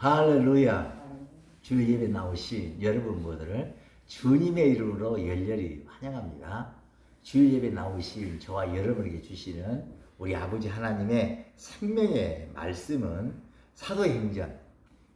할렐루야. 주 예배 나오신 여러분 모두를 주님의 이름으로 열렬히 환영합니다. 주 예배 나오신 저와 여러분에게 주시는 우리 아버지 하나님의 생명의 말씀은 사도행전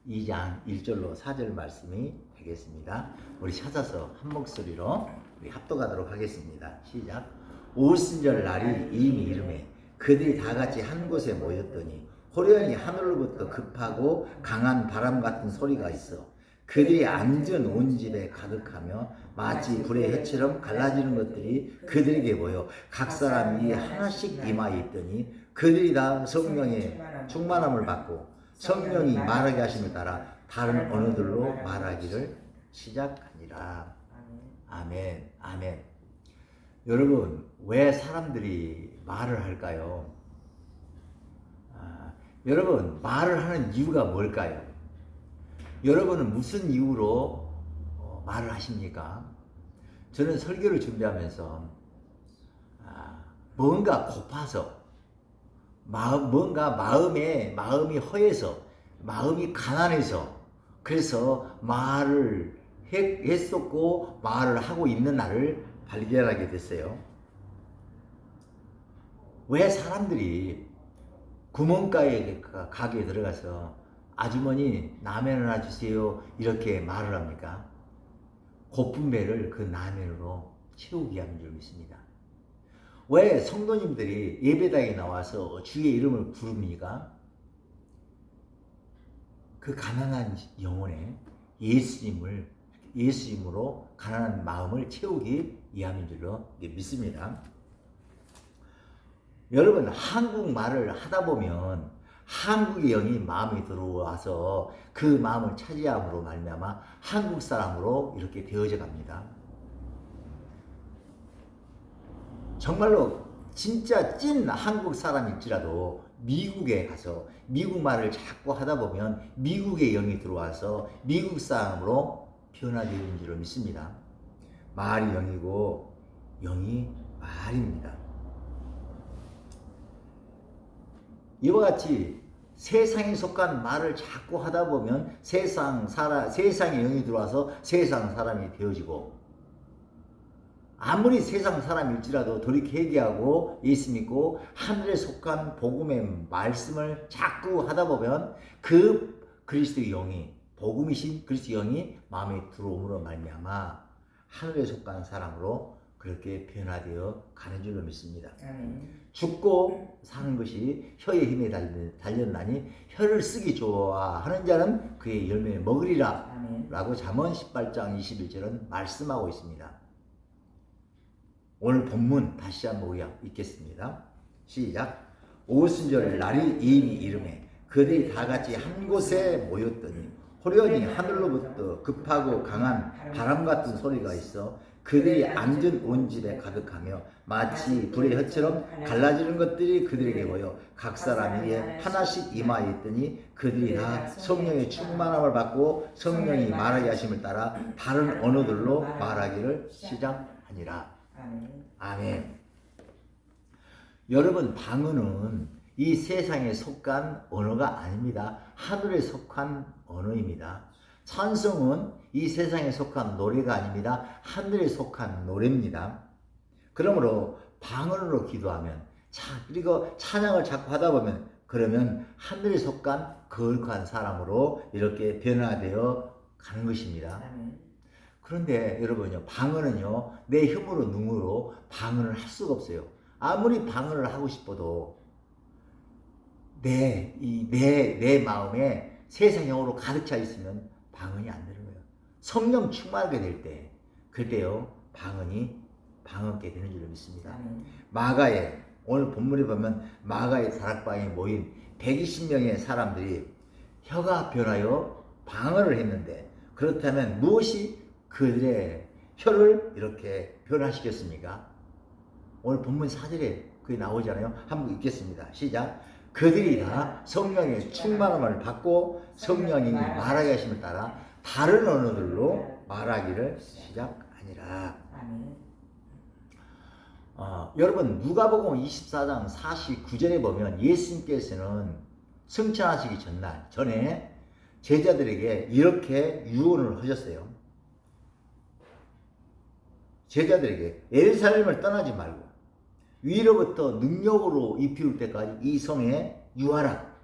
2장 1절로 4절 말씀이 되겠습니다. 우리 찾아서 한 목소리로 우리 합독하도록 하겠습니다. 시작. 오순절 날이 이미 이름에 그들이 다 같이 한 곳에 모였더니 호련히 하늘로부터 급하고 강한 바람 같은 소리가 있어 그들이 앉은 온 집에 가득하며 마치 불의 햇처럼 갈라지는 것들이 그들에게 보여 각 사람이 하나씩 임하여 있더니 그들이 다 성령의 충만함을 받고 성령이 말하게 하심을 따라 다른 언어들로 말하기를 시작하니라. 아멘. 아멘. 여러분, 왜 사람들이 말을 할까요? 여러분, 말을 하는 이유가 뭘까요? 여러분은 무슨 이유로 말을 하십니까? 저는 설교를 준비하면서 뭔가 고파서, 뭔가 마음이 허해서, 마음이 가난해서, 그래서 말을 했었고 말을 하고 있는 나를 발견하게 됐어요. 왜 사람들이 구멍가게 가게에 들어가서 아주머니 라면 하나 주세요 이렇게 말을 합니까? 고픈 배를 그 라면으로 채우기 위함인 줄 믿습니다. 왜 성도님들이 예배당에 나와서 주의 이름을 부릅니까? 그 가난한 영혼에 예수님으로 가난한 마음을 채우기 위함인 줄로 믿습니다. 여러분, 한국말을 하다 보면 한국의 영이 마음에 들어와서 그 마음을 차지함으로 말미암아 한국 사람으로 이렇게 되어져 갑니다. 정말로 진짜 찐 한국 사람일지라도 미국에 가서 미국 말을 자꾸 하다 보면 미국의 영이 들어와서 미국 사람으로 변화되는 줄을 믿습니다. 말이 영이고 영이 말입니다. 이와 같이 세상에 속한 말을 자꾸 하다 보면 세상의 영이 들어와서 세상 사람이 되어지고, 아무리 세상 사람일지라도 돌이켜 회개하고 예수 믿고 하늘에 속한 복음의 말씀을 자꾸 하다 보면 그 그리스도의 영이, 복음이신 그리스도의 영이 마음에 들어옴으로 말미암아 하늘에 속한 사람으로 그렇게 변화되어 가는 줄로 믿습니다. 죽고 사는 것이 혀의 힘에 달렸나니 혀를 쓰기 좋아하는 자는 그의 열매를 먹으리라 라고 잠언 18장 21절은 말씀하고 있습니다. 오늘 본문 다시 한번 읽겠습니다. 시작. 오순절 날이 이미 이름에 그들이 다 같이 한 곳에 모였더니 호련히 하늘로부터 급하고 강한 바람 같은 소리가 있어 그들이 앉은 온 집에 가득하며 마치 불의 혀처럼 갈라지는 것들이 그들에게 보여 각 사람 위에 하나씩 임하여 있더니 그들이 다 성령의 충만함을 받고 성령이 말하게 하심을 따라 다른 언어들로 말하기를 시작하니라. 아멘. 여러분, 방언은 이 세상에 속한 언어가 아닙니다. 하늘에 속한 언어입니다. 찬송은 이 세상에 속한 노래가 아닙니다. 하늘에 속한 노래입니다. 그러므로 방언으로 기도하면, 그리고 찬양을 자꾸 하다 보면, 그러면 하늘에 속한 거룩한 사람으로 이렇게 변화되어 가는 것입니다. 그런데 여러분요, 방언은요, 내 힘으로 능으로 방언을 할 수가 없어요. 아무리 방언을 하고 싶어도 내 마음에 세상 영으로 가득 차 있으면 방언이 안 되는 거예요. 성령 충만하게 될 때, 그때요, 방언게 되는 줄로 믿습니다. 마가에, 오늘 본문에 보면 마가의 다락방에 모인 120명의 사람들이 혀가 변하여 방언을 했는데, 그렇다면 무엇이 그들의 혀를 이렇게 변화시켰습니까? 오늘 본문 4절에 그게 나오잖아요. 한번 읽겠습니다. 시작. 그들이 다 성령의 충만함을 받고 성령이 말하게 하심을 따라 다른 언어들로 말하기를 시작하니라. 여러분, 누가복음 24장 49절에 보면 예수님께서는 승천하시기 전에 제자들에게 이렇게 유언을 하셨어요. 제자들에게 예루살렘을 떠나지 말고 위로부터 능력으로 입히울 때까지 이 성에 유하라.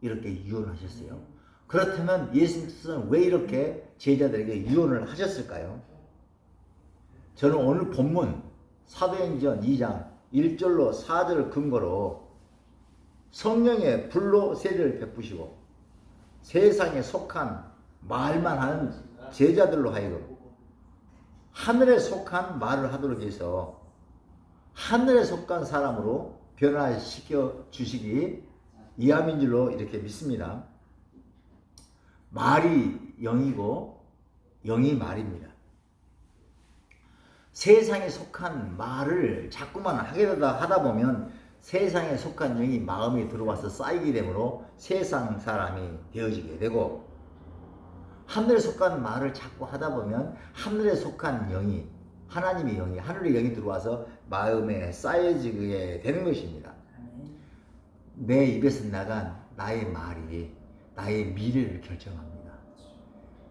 이렇게 유언하셨어요. 그렇다면 예수님께서는 왜 이렇게 제자들에게 유언을 하셨을까요? 저는 오늘 본문 사도행전 2장 1절로 4절을 근거로 성령의 불로 세례를 베푸시고 세상에 속한 말만 하는 제자들로 하여금 하늘에 속한 말을 하도록 해서 하늘에 속한 사람으로 변화시켜 주시기 이함인 줄로 이렇게 믿습니다. 말이 영이고 영이 말입니다. 세상에 속한 말을 자꾸만 하다 보면 세상에 속한 영이 마음에 들어와서 쌓이게 되므로 세상 사람이 되어지게 되고, 하늘에 속한 말을 자꾸 하다 보면 하늘에 속한 영이, 하나님의 영이, 하늘의 영이 들어와서 마음에 쌓여지게 되는 것입니다. 내 입에서 나간 나의 말이 나의 미래를 결정합니다.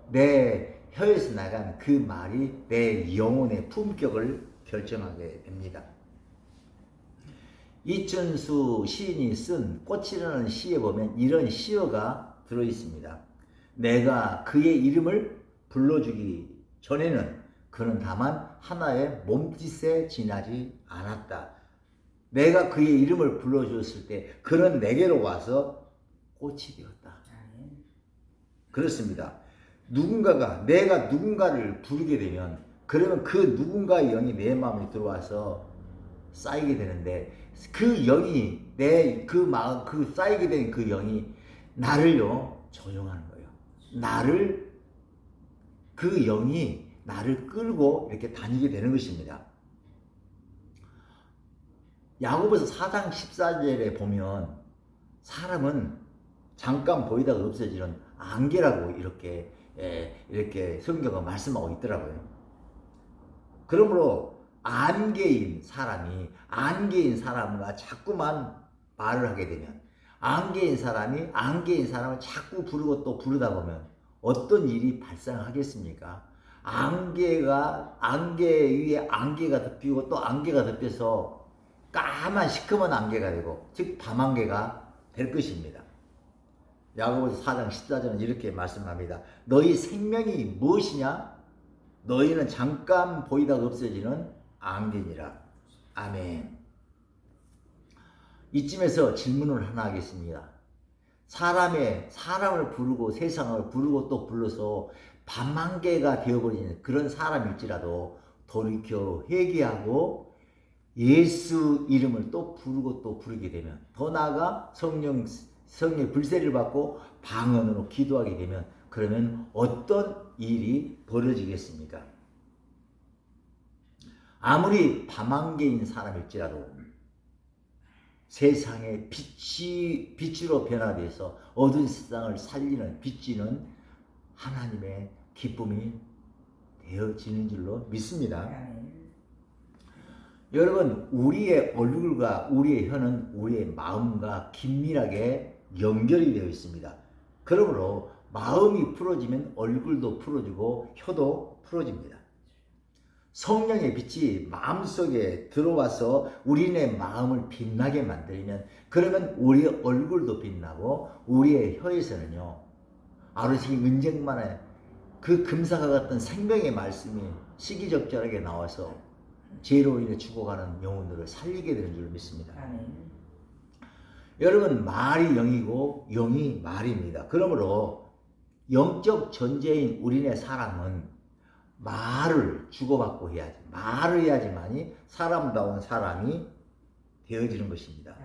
내 혀에서 나간 그 말이 내 영혼의 품격을 결정하게 됩니다. 이춘수 시인이 쓴 꽃이라는 시에 보면 이런 시어가 들어있습니다. 내가 그의 이름을 불러주기 전에는 그는 다만 하나의 몸짓에 지나지 않았다. 내가 그의 이름을 불러주었을 때 그는 내게로 와서 꽃이 되었다. 그렇습니다. 내가 누군가를 부르게 되면 그러면 그 누군가의 영이 내 마음에 들어와서 쌓이게 되는데, 그 영이 그 쌓이게 된 그 영이 나를요 조종하는 거예요. 그 영이 나를 끌고 이렇게 다니게 되는 것입니다. 야고보서 4장 14절에 보면 사람은 잠깐 보이다가 없어지는 안개라고 이렇게 성경가 말씀하고 있더라고요. 그러므로 안개인 사람과 자꾸만 말을 하게 되면, 안개인 사람을 자꾸 부르고 또 부르다 보면 어떤 일이 발생하겠습니까? 안개 위에 안개가 덮이고 또 안개가 덮여서 까만 시커먼 안개가 되고, 즉 밤안개가 될 것입니다. 야고보서 4장 14절은 이렇게 말씀합니다. 너희 생명이 무엇이냐? 너희는 잠깐 보이다가 없어지는 안개니라. 아멘. 이쯤에서 질문을 하나 하겠습니다. 사람을 부르고 세상을 부르고 또 불러서 밤안개가 되어버리는 그런 사람일지라도 돌이켜 회개하고 예수 이름을 또 부르고 또 부르게 되면, 더 나아가 성령의 불세를 받고 방언으로 기도하게 되면, 그러면 어떤 일이 벌어지겠습니까? 아무리 밤안개인 사람일지라도 세상의 빛으로 변화돼서 어두운 세상을 살리는, 비치는 하나님의 기쁨이 되어지는 줄로 믿습니다. 여러분, 우리의 얼굴과 우리의 혀는 우리의 마음과 긴밀하게 연결이 되어 있습니다. 그러므로 마음이 풀어지면 얼굴도 풀어지고 혀도 풀어집니다. 성령의 빛이 마음속에 들어와서 우리의 마음을 빛나게 만들면, 그러면 우리의 얼굴도 빛나고 우리의 혀에서는요 아루시 은쟁만의 그 금사가 같은 생명의 말씀이 시기적절하게 나와서 죄로 인해 죽어가는 영혼들을 살리게 되는 줄 믿습니다. 여러분, 말이 영이고 영이 말입니다. 그러므로 영적 존재인 우리네 사람은 말을 주고받고 해야지, 말을 해야지만이 사람다운 사람이 되어지는 것입니다.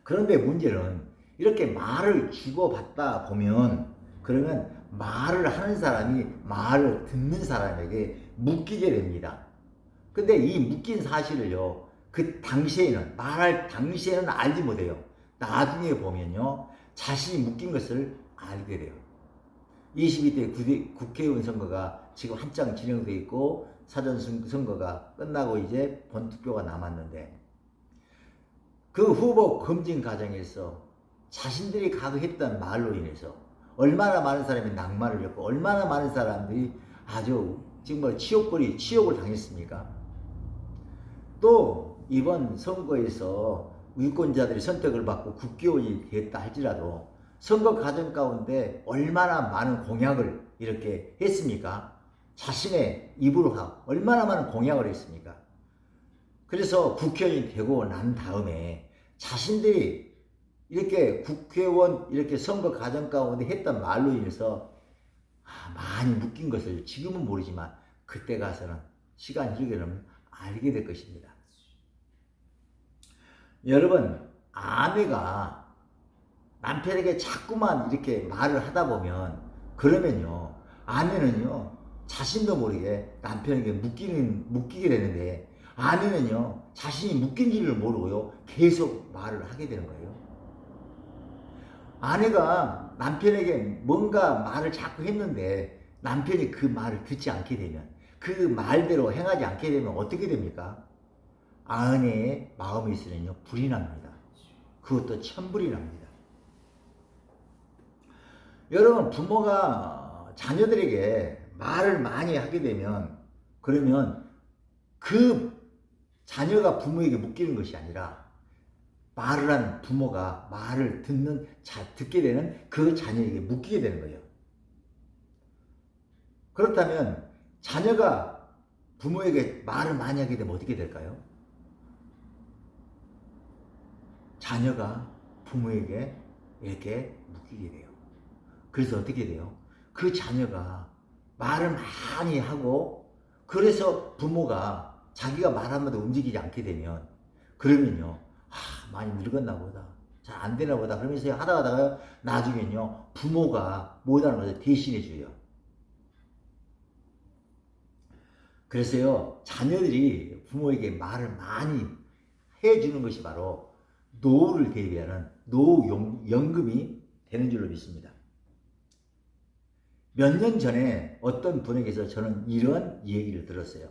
그런데 문제는 이렇게 말을 주고받다 보면, 그러면 말을 하는 사람이 말을 듣는 사람에게 묶이게 됩니다. 근데 이 묶인 사실을요, 그 당시에는, 말할 당시에는 알지 못해요. 나중에 보면요, 자신이 묶인 것을 알게 돼요. 22대 국회의원 선거가 지금 한창 진행되어 있고, 사전 선거가 끝나고 이제 본투표가 남았는데, 그 후보 검증 과정에서 자신들이 각오했던 말로 인해서 얼마나 많은 사람이 낭만을 겪고 얼마나 많은 사람들이 아주 정말 치욕을 당했습니까? 또 이번 선거에서 유권자들이 선택을 받고 국회의원이 됐다 할지라도 선거 과정 가운데 얼마나 많은 공약을 이렇게 했습니까? 자신의 입으로 하고 얼마나 많은 공약을 했습니까? 그래서 국회의원이 되고 난 다음에 자신들이 이렇게 국회의원 이렇게 선거 과정 가운데 했던 말로 인해서 많이 묶인 것을 지금은 모르지만 그때 가서는 시간이 흐르게 되면 알게 될 것입니다. 여러분, 아내가 남편에게 자꾸만 이렇게 말을 하다 보면 그러면요, 아내는요 자신도 모르게 남편에게 묶이게 되는데, 아내는요 자신이 묶인 줄을 모르고요 계속 말을 하게 되는 거예요. 아내가 남편에게 뭔가 말을 자꾸 했는데 남편이 그 말을 듣지 않게 되면, 그 말대로 행하지 않게 되면 어떻게 됩니까? 아내의 마음에 있으면요 불이 납니다. 그것도 천불이 납니다. 여러분, 부모가 자녀들에게 말을 많이 하게 되면, 그러면 그 자녀가 부모에게 묶이는 것이 아니라 말을 한 부모가 말을 듣게 되는 그 자녀에게 묶이게 되는 거예요. 그렇다면 자녀가 부모에게 말을 많이 하게 되면 어떻게 될까요? 자녀가 부모에게 이렇게 묶이게 돼요. 그래서 어떻게 돼요? 그 자녀가 말을 많이 하고, 그래서 부모가 자기가 말 한마디 움직이지 않게 되면, 그러면요 많이 늙었나 보다, 잘 안 되나 보다 그러면서 하다가 나중엔요 부모가 못하는 것을 대신해 줘요. 그래서요 자녀들이 부모에게 말을 많이 해주는 것이 바로 노후를 대비하는 노후연금이 되는 줄로 믿습니다. 몇 년 전에 어떤 분에게서 저는 이런 얘기를 들었어요.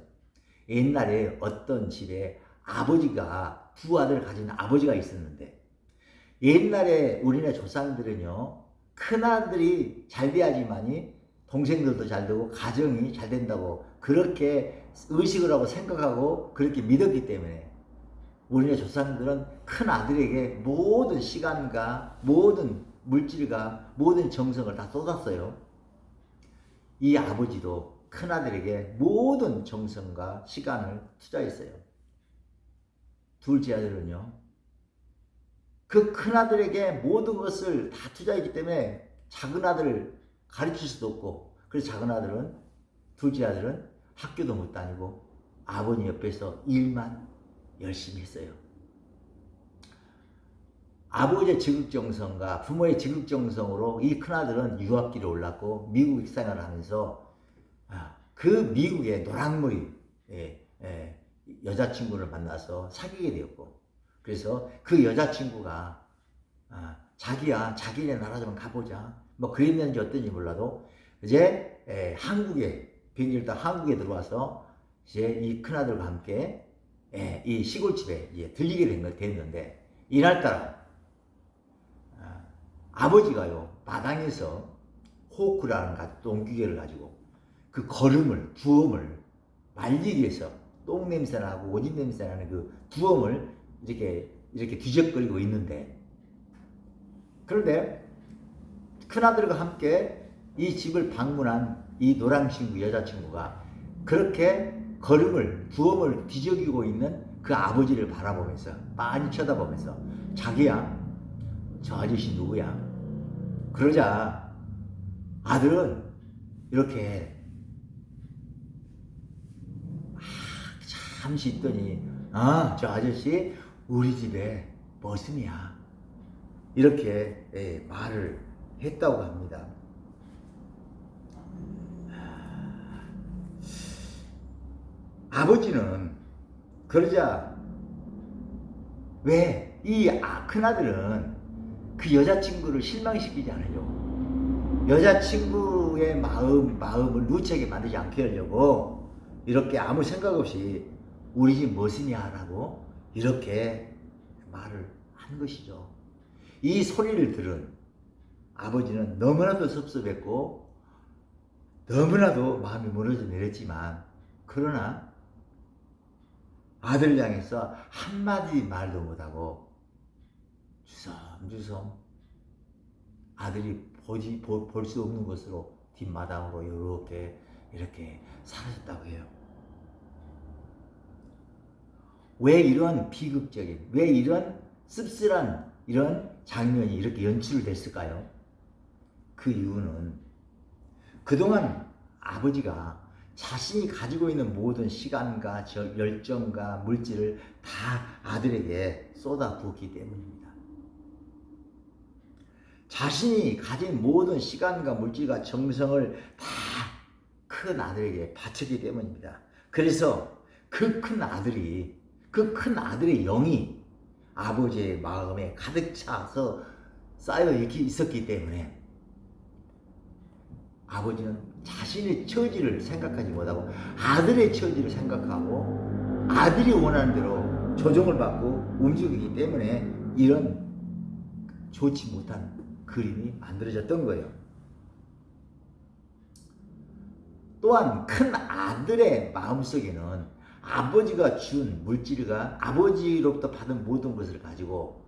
옛날에 어떤 집에 아버지가, 두 아들을 가진 아버지가 있었는데, 옛날에 우리네 조상들은요 큰아들이 잘 돼야지만이 동생들도 잘 되고 가정이 잘 된다고 그렇게 의식을 하고 생각하고 그렇게 믿었기 때문에 우리네 조상들은 큰아들에게 모든 시간과 모든 물질과 모든 정성을 다 쏟았어요. 이 아버지도 큰아들에게 모든 정성과 시간을 투자했어요. 둘째 아들은요, 그 큰아들에게 모든 것을 다 투자했기 때문에 작은 아들을 가르칠 수도 없고, 그래서 둘째 아들은 학교도 못 다니고 아버님 옆에서 일만 열심히 했어요. 아버지의 지극정성과 부모의 지극정성으로 이 큰아들은 유학길에 올랐고 미국 생활을 하면서 그 미국의 노랑머리 여자친구를 만나서 사귀게 되었고, 그래서 그 여자친구가 자기야 자기네 나라 좀 가보자 뭐 그랬는지 어떤지 몰라도 이제 비행기를 타고 한국에 들어와서 이제 이 큰아들과 함께 이 시골집에 이제 들리게 됐는데, 이날따라 아버지가요 마당에서 호크라는 똥기계를 가지고 그 두엄을 말리기 위해서 똥 냄새나고 오줌 냄새나는 그 두엄을 이렇게 뒤적거리고 있는데, 그런데 큰아들과 함께 이 집을 방문한 이 노랑 친구 여자친구가 그렇게 두엄을 뒤적이고 있는 그 아버지를 바라보면서 많이 쳐다보면서, 자기야 저 아저씨 누구야? 그러자 아들은 이렇게 잠시 있더니 저 아저씨 우리 집에 머슴이야 이렇게 말을 했다고 합니다. 아버지는 그러자 왜 이 큰아들은 그 여자친구를 실망시키지 않으려고, 여자친구의 마음을 누차게 만들지 않게 하려고 이렇게 아무 생각 없이 우리 집 머슴이야 라고 이렇게 말을 한 것이죠. 이 소리를 들은 아버지는 너무나도 섭섭했고 너무나도 마음이 무너져 내렸지만, 그러나 아들을 향해서 한마디 말도 못하고 주섬주섬 아들이 볼 수 없는 곳으로 뒷마당으로 이렇게 사라졌다고 해요. 왜 이런 비극적인, 왜 이런 씁쓸한 이런 장면이 이렇게 연출됐을까요? 그 이유는 그동안 아버지가 자신이 가지고 있는 모든 시간과 열정과 물질을 다 아들에게 쏟아부었기 때문입니다. 자신이 가진 모든 시간과 물질과 정성을 다 큰 아들에게 바쳤기 때문입니다. 그래서 그 큰 아들의 영이 아버지의 마음에 가득 차서 쌓여 있었기 때문에 아버지는 자신의 처지를 생각하지 못하고 아들의 처지를 생각하고 아들이 원하는 대로 조정을 받고 움직이기 때문에 이런 좋지 못한 그림이 만들어졌던 거예요. 또한 큰 아들의 마음속에는 아버지가 준 물질과 아버지로부터 받은 모든 것을 가지고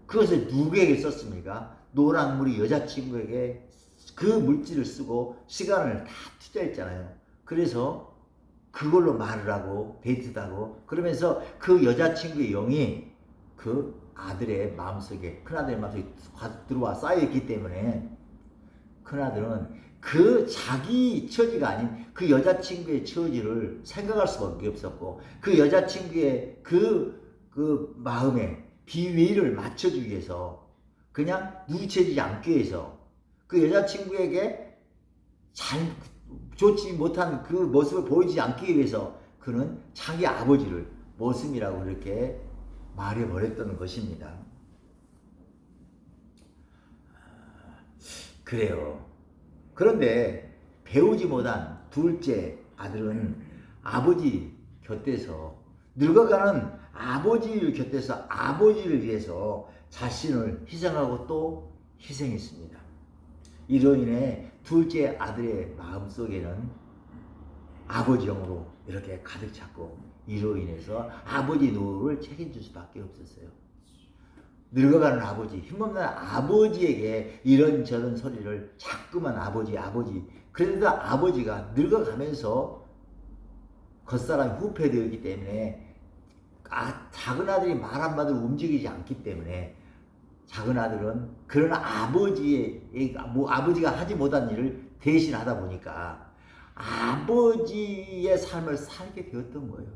그것을 누구에게 썼습니까? 노랑머리 여자친구에게 그 물질을 쓰고 시간을 다 투자했잖아요. 그래서 그걸로 말을 하고 데이트도 하고 그러면서 그 여자친구의 영이 그 아들의 마음속에, 큰아들의 마음속에 들어와 쌓여있기 때문에 큰아들은 그 자기 처지가 아닌 그 여자친구의 처지를 생각할 수밖에 없었고 그 여자친구의 그 마음에 비위를 맞춰주기 위해서 그냥 누구쳐지지 않기 위해서 그 여자친구에게 좋지 못한 그 모습을 보이지 않기 위해서 그는 자기 아버지를 모습이라고 이렇게 말해버렸던 것입니다. 그래요. 그런데 배우지 못한 둘째 아들은 아버지 곁에서 늙어가는 아버지 곁에서 아버지를 위해서 자신을 희생하고 또 희생했습니다. 이로 인해 둘째 아들의 마음속에는 아버지 영으로 이렇게 가득 찼고 이로 인해서 아버지 노후를 책임질 수밖에 없었어요. 늙어가는 아버지, 힘없는 아버지에게 이런저런 소리를 자꾸만 아버지. 그런데도 아버지가 늙어가면서 겉사람이 후패되었기 때문에 작은 아들이 말 한마디로 움직이지 않기 때문에 작은 아들은 그런 아버지가 하지 못한 일을 대신하다 보니까 아버지의 삶을 살게 되었던 거예요.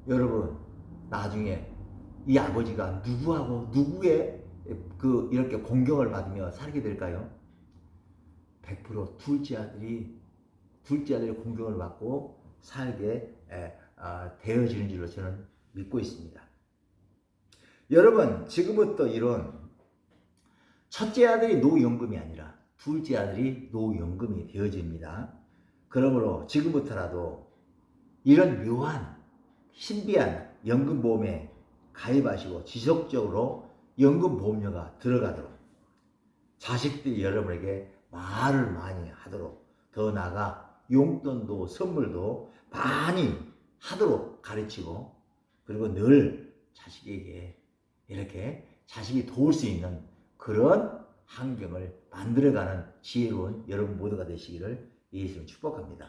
여러분, 나중에 이 아버지가 누구의 이렇게 공경을 받으며 살게 될까요? 100% 둘째 아들이 공경을 받고 살게 되어지는 줄로 저는 믿고 있습니다. 여러분, 지금부터 이런 첫째 아들이 노연금이 아니라 둘째 아들이 노연금이 되어집니다. 그러므로 지금부터라도 이런 묘한 신비한 연금보험에 가입하시고 지속적으로 연금보험료가 들어가도록 자식들이 여러분에게 말을 많이 하도록, 더 나아가 용돈도 선물도 많이 하도록 가르치고, 그리고 늘 자식에게 이렇게 자식이 도울 수 있는 그런 환경을 만들어가는 지혜로운 여러분 모두가 되시기를 예수님 축복합니다.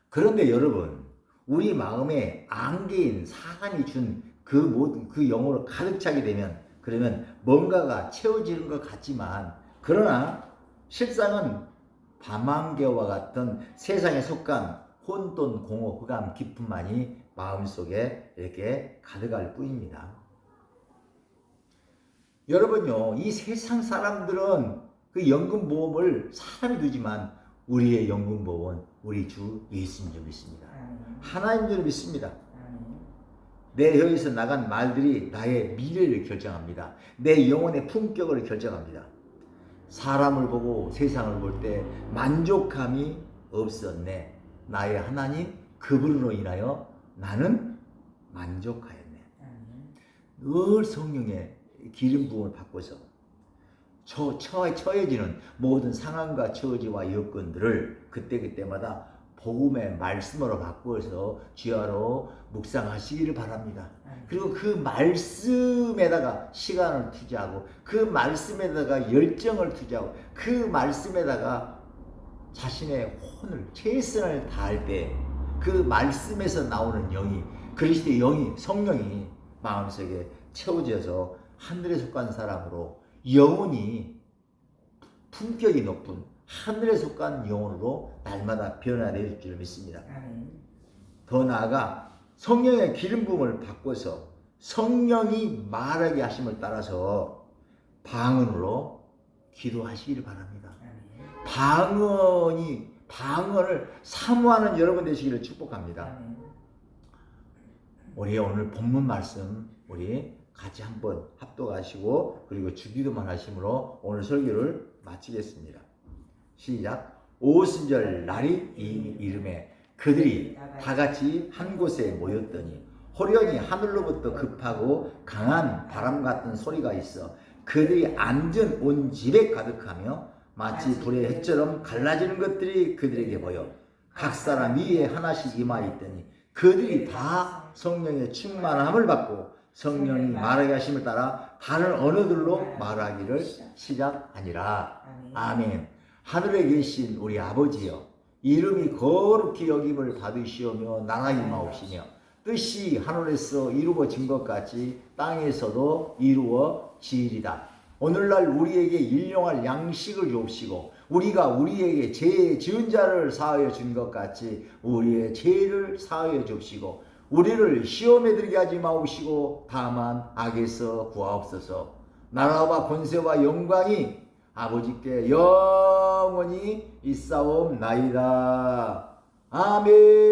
그런데 여러분, 우리 마음에 안개인 사람이 준 그 모든 그 영으로 가득 차게 되면 그러면 뭔가가 채워지는 것 같지만, 그러나 실상은 밤안개와 같은 세상에 속한 혼돈, 공허, 흑암, 기쁨만이 마음속에 이렇게 가득할 뿐입니다. 여러분요, 이 세상 사람들은 그 연금보험을 사람이 두지만 우리의 연금보험은 우리 주 예수님 줄 믿습니다. 하나님 줄 믿습니다. 내 혀에서 나간 말들이 나의 미래를 결정합니다. 내 영혼의 품격을 결정합니다. 사람을 보고 세상을 볼 때 만족함이 없었네. 나의 하나님 그분으로 인하여 나는 만족하였네. 늘 성령의 기름 부음을 바꿔서 처해지는 모든 상황과 처지와 여건들을 그때그때마다 복음의 말씀으로 바꾸어서 주야로 묵상하시기를 바랍니다. 그리고 그 말씀에다가 시간을 투자하고 그 말씀에다가 열정을 투자하고 그 말씀에다가 자신의 혼을 최선을 다할 때 그 말씀에서 나오는 영이 그리스도의 영이 성령이 마음속에 채워져서 하늘에 속한 사람으로 영혼이 품격이 높은 하늘에 속한 영혼으로 날마다 변화될 줄 믿습니다. 더 나아가 성령의 기름 부음을 바꿔서 성령이 말하게 하심을 따라서 방언으로 기도하시기를 바랍니다. 방언을 사모하는 여러분 되시기를 축복합니다. 우리 오늘 본문 말씀 우리 같이 한번 합독하시고 그리고 주기도만 하심으로 오늘 설교를 마치겠습니다. 시작. 오순절 날이 이름에 그들이 다 같이 한 곳에 모였더니 호련히 하늘로부터 급하고 강한 바람 같은 소리가 있어 그들이 앉은 온 집에 가득하며 마치 불의 햇처럼 갈라지는 것들이 그들에게 보여 각 사람 위에 하나씩 임하 있더니 그들이 다 성령의 충만함을 받고 성령이 말하게 하심을 따라 다른 언어들로 말하기를 시작하니라. 아멘. 하늘에 계신 우리 아버지여, 이름이 거룩히 여김을 받으시오며 나라가 임하옵시며 뜻이 하늘에서 이루어진 것 같이 땅에서도 이루어지리이다. 오늘날 우리에게 일용할 양식을 주옵시고 우리가 우리에게 죄 지은 자를 사하여 준 것 같이 우리의 죄를 사하여 주옵시고 우리를 시험에 들게 하지 마옵시고 다만 악에서 구하옵소서. 나라와 권세와 영광이 아버지께 영원히 있사옵나이다. 아멘.